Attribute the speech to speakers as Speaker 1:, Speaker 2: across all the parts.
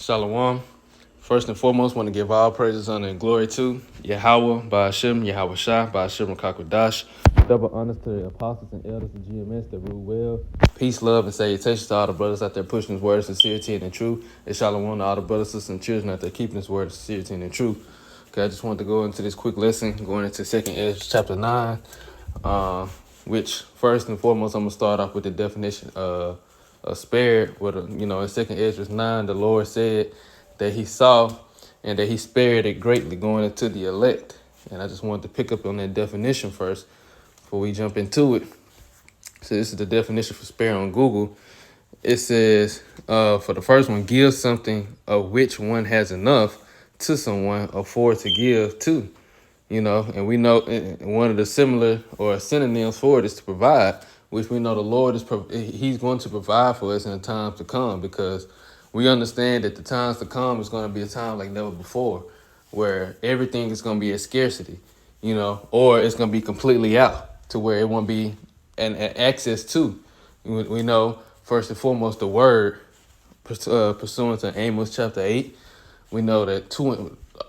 Speaker 1: Shalom. First and foremost, want to give all praises, honor, and glory to Yahweh, Ba'ashem, Yahweh Shah, Ba'ashem, Rakakwadash. Double honors to the apostles and elders of GMS that rule well. Peace, love, and salutations to all the brothers out there pushing his word of sincerity and in truth. And shalom to all the brothers, sisters, and children out there keeping his word of sincerity and in truth. Okay, I just wanted to go into this quick lesson, going into 2nd Ezra chapter 9, which first and foremost, I'm going to start off with the definition of spared. With in 2nd Ezra 9, the Lord said that he saw and that he spared it greatly going into the elect. And I just wanted to pick up on that definition first before we jump into it. So this is the definition for spare on Google. It says, for the first one, give something of which one has enough to someone, afford to give to. And we know one of the similar or synonyms for it is to provide, which we know the Lord he's going to provide for us in the times to come, because we understand that the times to come is going to be a time like never before, where everything is going to be at scarcity, or it's going to be completely out to where it won't be an access to. We know, first and foremost, the word, pursuant to Amos chapter 8, we know that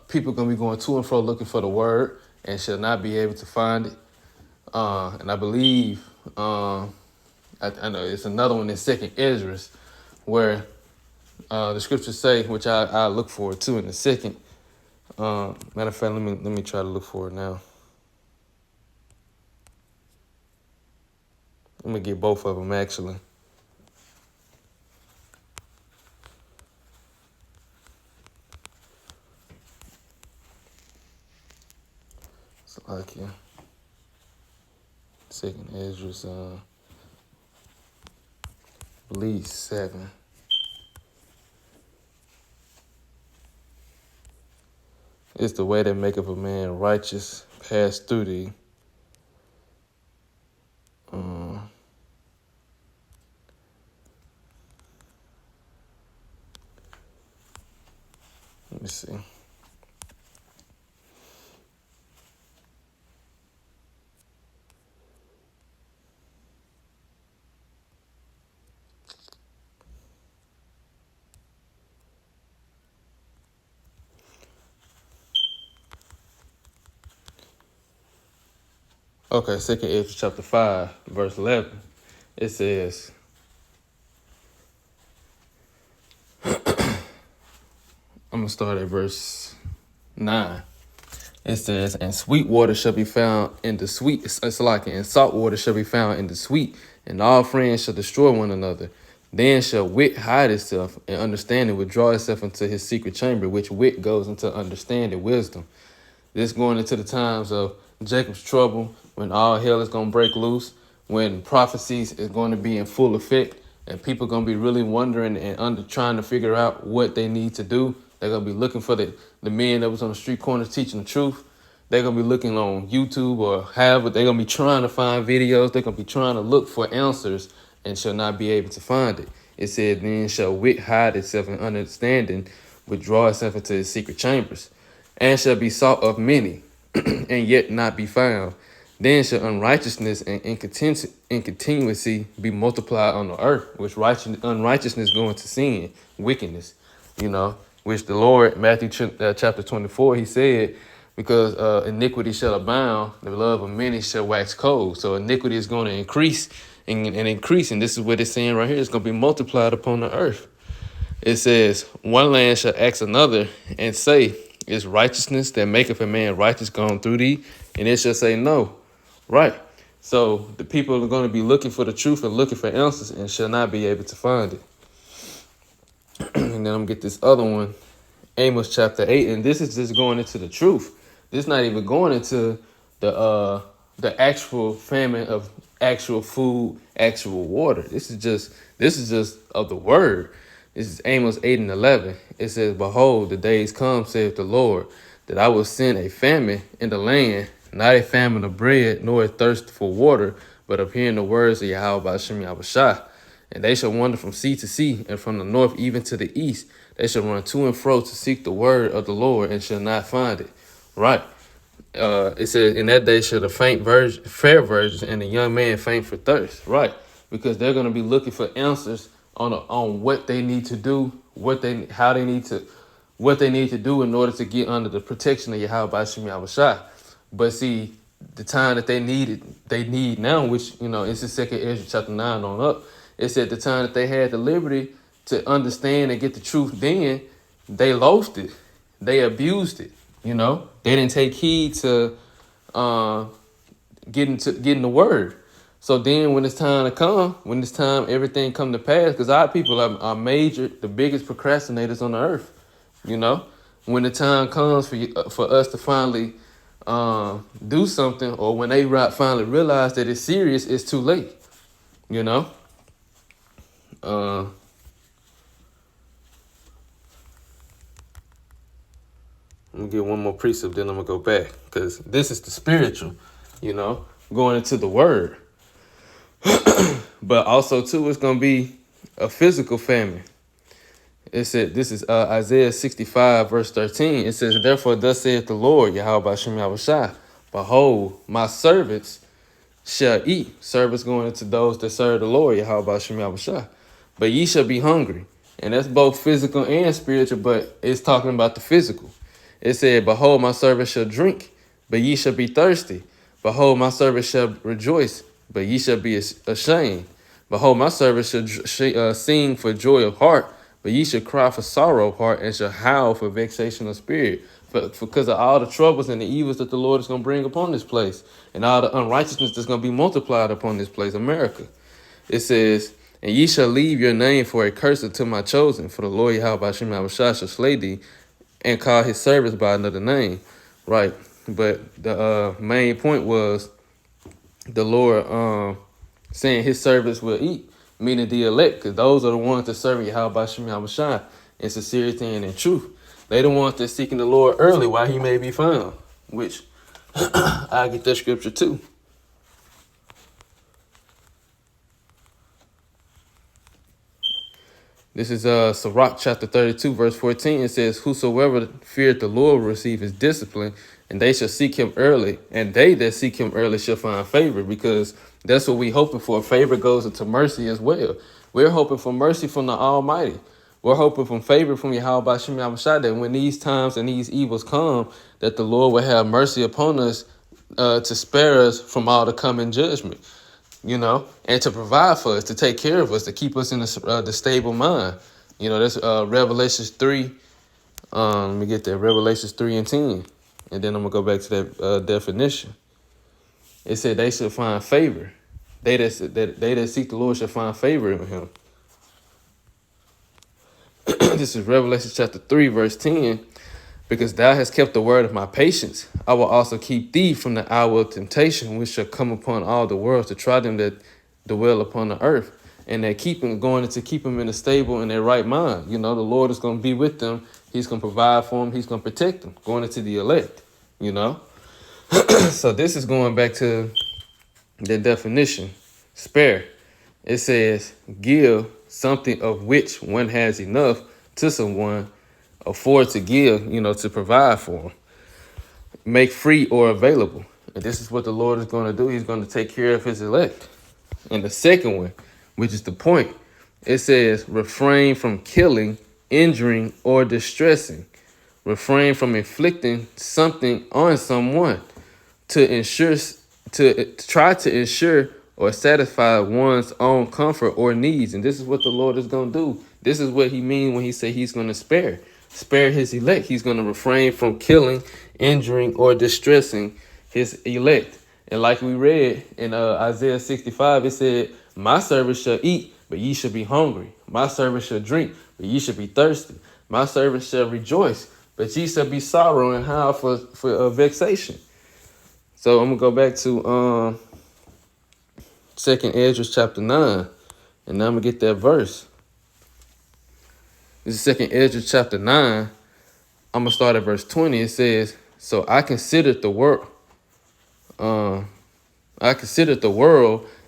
Speaker 1: people are going to be going to and fro looking for the word and shall not be able to find it. And I believe, I know it's another one in 2nd Ezra where the scriptures say, which I look forward to in a second. Matter of fact, let me try to look for it now. Let me get both of them actually. So like, yeah. 2nd Ezra, I believe 7. It's the way that maketh a man righteous pass through thee. Let me see. Okay, 2nd Ezra chapter 5, verse 11. It says, I'm going to start at verse 9. It says, and sweet water shall be found in the sweet, and salt water shall be found in the sweet, and all friends shall destroy one another. Then shall wit hide itself, and understanding withdraw itself into his secret chamber, which wit goes into understanding, wisdom. This going into the times of Jacob's trouble, when all hell is going to break loose, when prophecies is going to be in full effect, and people are going to be really wondering and trying to figure out what they need to do. They're going to be looking for the men that was on the street corners teaching the truth. They're going to be looking on YouTube or however. They're going to be trying to find videos. They're going to be trying to look for answers and shall not be able to find it. It said, then shall wit hide itself in understanding, withdraw itself into his secret chambers, and shall be sought of many, and yet not be found. Then shall unrighteousness and incontinuity be multiplied on the earth, which unrighteousness go into sin, wickedness, which the Lord, Matthew chapter 24, he said, because iniquity shall abound, the love of many shall wax cold. So iniquity is going to increase and increase. And this is what it's saying right here. It's going to be multiplied upon the earth. It says, one land shall ask another and say, is righteousness that maketh a man righteous gone through thee? And it shall say, no. Right. So the people are going to be looking for the truth and looking for answers and shall not be able to find it. And then I'm going to get this other one, Amos chapter 8. And this is just going into the truth. This is not even going into the actual famine of actual food, actual water. This is just of the word. This is Amos 8 and 11. It says, behold, the days come, saith the Lord, that I will send a famine in the land, not a famine of bread, nor a thirst for water, but of hearing the words of Yahweh Ba'ashem Yahweh Shah. And they shall wander from sea to sea, and from the north even to the east. They shall run to and fro to seek the word of the Lord, and shall not find it. Right. It says, in that day shall the fair virgins and the young man faint for thirst. Right. Because they're going to be looking for answers on what they need to do, what they need to do in order to get under the protection of Yahweh Shem Yahushua. But see, the time that they need now, which it's the second Ezra chapter 9 on up. It's at the time that they had the liberty to understand and get the truth. Then they lost it, they abused it. They didn't take heed to getting the word. So then when it's time to come, everything come to pass, because our people are the biggest procrastinators on the earth. When the time comes for us to finally do something, or when they finally realize that it's serious, it's too late. Let me get one more precept, then I'm gonna go back, because this is the spiritual, going into the word. But also too, it's gonna be a physical famine. It said, this is Isaiah 65 verse 13. It says, therefore thus saith the Lord, Yahweh Shem Yahushua, behold, my servants shall eat. Servants going into those that serve the Lord, Yahweh Shem Yahushua. But ye shall be hungry. And that's both physical and spiritual, but it's talking about the physical. It said, behold, my servants shall drink, but ye shall be thirsty. Behold, my servants shall rejoice, but ye shall be ashamed. Behold, my servants shall sing for joy of heart, but ye shall cry for sorrow of heart, and shall howl for vexation of spirit. Because of all the troubles and the evils that the Lord is going to bring upon this place, and all the unrighteousness that's going to be multiplied upon this place, America. It says, and ye shall leave your name for a curse unto my chosen, for the Lord Yahweh Shem Yahushua shall slay thee, and call his servants by another name. Right. But the main point was the Lord saying his servants will eat, meaning the elect, because those are the ones that serve Yahweh Shem Yahushua in sincerity and in truth. They the ones that seeking the Lord early while he may be found, which I get that scripture too. This is Sirach chapter 32, verse 14. It says, whosoever feareth the Lord will receive his discipline, and they shall seek him early, and they that seek him early shall find favor, because that's what we hoping for. Favor goes into mercy as well. We're hoping for mercy from the Almighty. We're hoping for favor from Yahweh Shem Yahushua, that when these times and these evils come, that the Lord will have mercy upon us to spare us from all the coming judgment. And to provide for us, to take care of us, to keep us in the stable mind. That's Revelations 3. Let me get that. Revelations 3 and 10. And then I'm going to go back to that definition. It said they should find favor. They that seek the Lord shall find favor in him. This is Revelation chapter 3, verse 10. Because thou hast kept the word of my patience, I will also keep thee from the hour of temptation, which shall come upon all the world to try them that dwell upon the earth. And they keep them in a stable in their right mind. The Lord is going to be with them. He's going to provide for them. He's going to protect them, going into the elect, So this is going back to the definition, spare. It says, give something of which one has enough to someone, afford to give, to provide for them, make free or available. And this is what the Lord is going to do. He's going to take care of his elect. And the second one, which is the point, it says, refrain from killing, injuring, or distressing. Refrain from inflicting something on someone to try to ensure or satisfy one's own comfort or needs. And this is what the Lord is going to do. This is what he means when he say he's going to spare his elect. He's going to refrain from killing, injuring, or distressing his elect. And like we read in Isaiah 65, it said, my servants shall eat, but ye shall be hungry. My servants shall drink, but ye shall be thirsty. My servants shall rejoice, but ye shall be sorrow and howl for vexation. So I'm going to go back to 2nd Ezra chapter 9, and now I'm going to get that verse. This is 2nd Ezra chapter 9. I'm going to start at verse 20. It says, so I considered the world,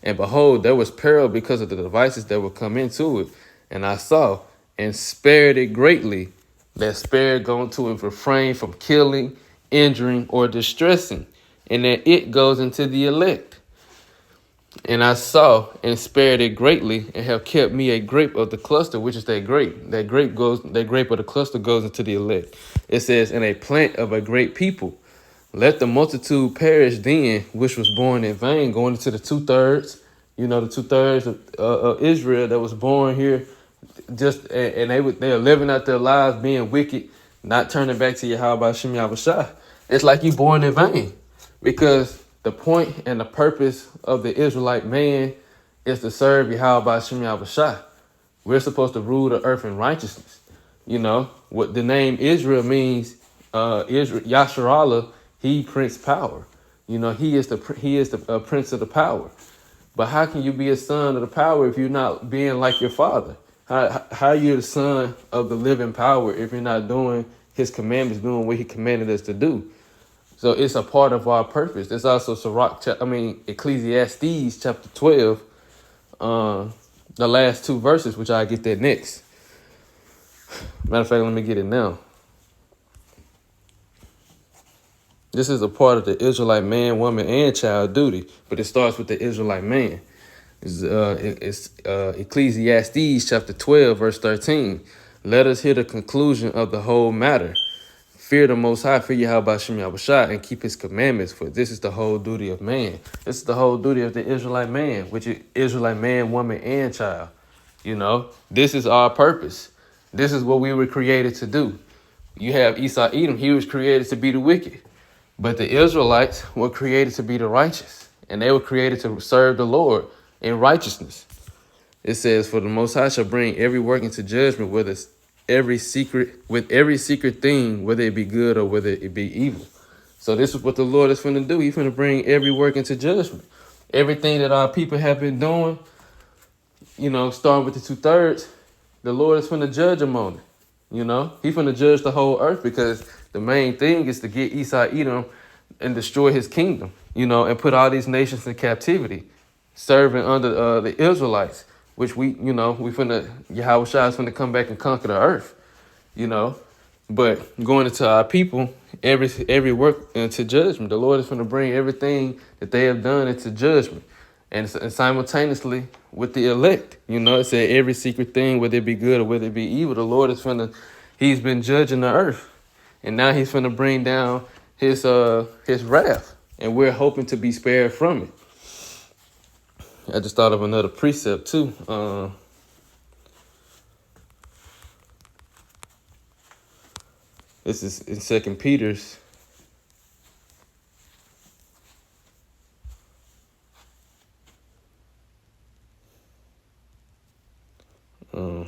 Speaker 1: and behold, there was peril because of the devices that would come into it. And I saw and spared it greatly. That spared going to and refrain from killing, injuring, or distressing. And that it goes into the elect. And I saw and spared it greatly, and have kept me a grape of the cluster, which is that grape. That grape of the cluster goes into the elect. It says, and a plant of a great people. Let the multitude perish then, which was born in vain, going into the 2/3. You know, the 2/3 of Israel that was born here, just and they are living out their lives being wicked, not turning back to Yahweh Shem Yahushua. It's like you born in vain, because the point and the purpose of the Israelite man is to serve Yahweh Shem Yahushua. We're supposed to rule the earth in righteousness. You know what the name Israel means. Israel, Yasharallah, he Prince Power. You know, he is the Prince of the Power. But how can you be a son of the power if you're not being like your father? How are you the son of the living power if you're not doing his commandments, doing what he commanded us to do? So it's a part of our purpose. There's also Ecclesiastes chapter 12, the last two verses, which I'll get that next. Matter of fact, let me get it now. This is a part of the Israelite man, woman, and child duty, but it starts with the Israelite man. It's Ecclesiastes chapter 12, verse 13. Let us hear the conclusion of the whole matter. Fear the Most High, fear Yahweh Shem Yahushua, and keep his commandments, for this is the whole duty of man. This is the whole duty of the Israelite man, which is Israelite man, woman, and child. You know, this is our purpose. This is what we were created to do. You have Esau Edom, he was created to be the wicked. But the Israelites were created to be the righteous, and they were created to serve the Lord in righteousness. It says, for the Most High shall bring every work into judgment, with every secret thing, whether it be good or whether it be evil. So this is what the Lord is going to do. He's going to bring every work into judgment. Everything that our people have been doing, you know, starting with the 2/3, the Lord is going to judge them on it. You know, he's going to judge the whole earth, because the main thing is to get Esau Edom and destroy his kingdom, you know, and put all these nations in captivity, serving under the Israelites, which Yahweh Shai is finna come back and conquer the earth, you know. But going into our people, every work into judgment. The Lord is finna bring everything that they have done into judgment. And simultaneously with the elect, you know, it said every secret thing, whether it be good or whether it be evil, the Lord is he's been judging the earth. And now he's finna bring down his wrath. And we're hoping to be spared from it. I just thought of another precept too. This is in 2 Peter's.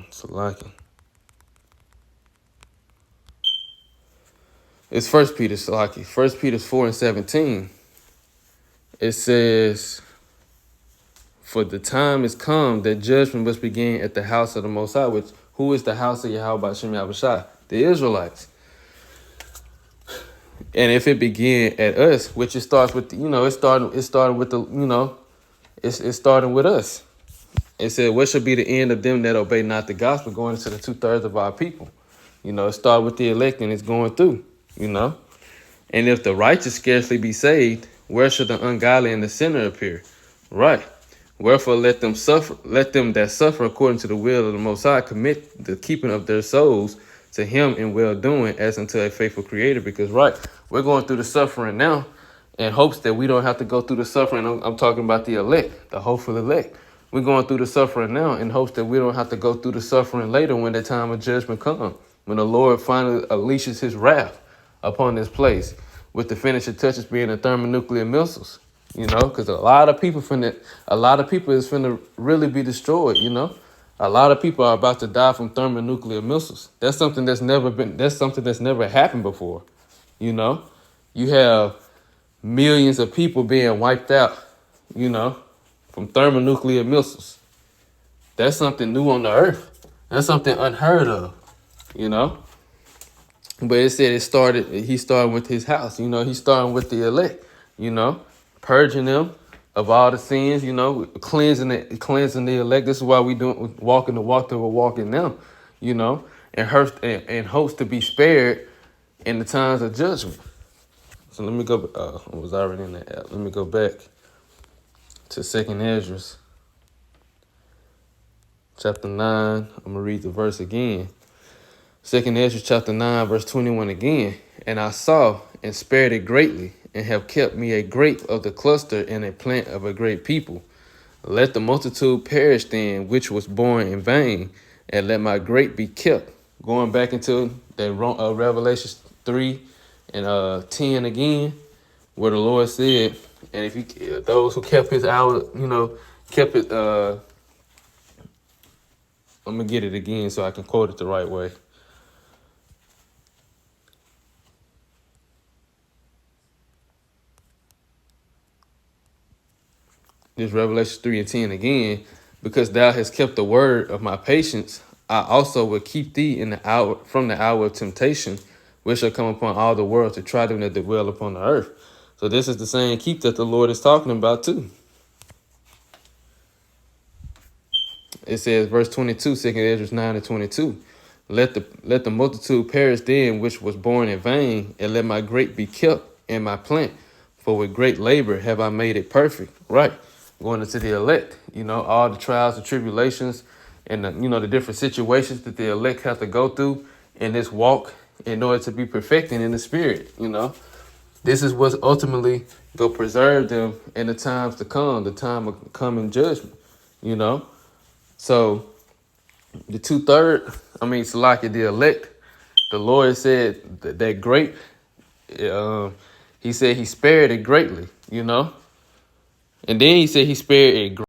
Speaker 1: Salaki. It's 1 Peter, Salaki. 1 Peter 4:17. It says, for the time is come that judgment must begin at the house of the Most High, which who is the house of Yahweh Shem Yahushua? The Israelites. And if it begin at us, which it starts with, it started with the, it's starting with us. It said, what shall be the end of them that obey not the gospel, going into the 2/3 of our people? You know, it started with the elect and it's going through, you know. And if the righteous scarcely be saved, where shall the ungodly and the sinner appear? Right. Wherefore let them that suffer according to the will of the Most High commit the keeping of their souls to him in well-doing as unto a faithful creator. Because, right, we're going through the suffering now in hopes that we don't have to go through the suffering. I'm talking about the elect, the hopeful elect. We're going through the suffering now in hopes that we don't have to go through the suffering later when the time of judgment comes, when the Lord finally unleashes his wrath upon this place, with the finishing touches being the thermonuclear missiles, you know, because a lot of people is finna really be destroyed, you know. A lot of people are about to die from thermonuclear missiles. That's something that's never happened before, you know. You have millions of people being wiped out, you know, from thermonuclear missiles. That's something new on the earth. That's something unheard of, you know. But it said he started with his house, you know. He's starting with the elect, you know, purging them of all the sins, you know, cleansing the elect. This is why we walking the walk that we're walking now, you know, and hopes to be spared in the times of judgment. So let me go. I was already in that app. Let me go back to Second Ezra, chapter 9. I'm gonna read the verse again. Second Ezra chapter 9, verse 21 again. And I saw and spared it greatly, and have kept me a grape of the cluster and a plant of a great people. Let the multitude perish then, which was born in vain, and let my grape be kept. Going back into that Revelation 3 and 10 again, where the Lord said, and if you those who kept his hour, kept it. I'm gonna get it again so I can quote it the right way. This Revelation 3 and 10 again, because thou hast kept the word of my patience, I also will keep thee in the hour from the hour of temptation, which shall come upon all the world to try them that dwell upon the earth. So this is the same keep that the Lord is talking about too. It says, verse 22, 2 Ezra 9 and 22. Let the multitude perish then, which was born in vain, and let my grape be kept in my plant. For with great labor have I made it perfect. Right. Going into the elect, all the trials and tribulations and the different situations that the elect have to go through in this walk in order to be perfecting in the spirit. This is what's ultimately going to preserve them in the times to come, the time of coming judgment. So the 2/3, Salaki, the elect, the Lord said that great, he said he spared it greatly, and then he said he spared it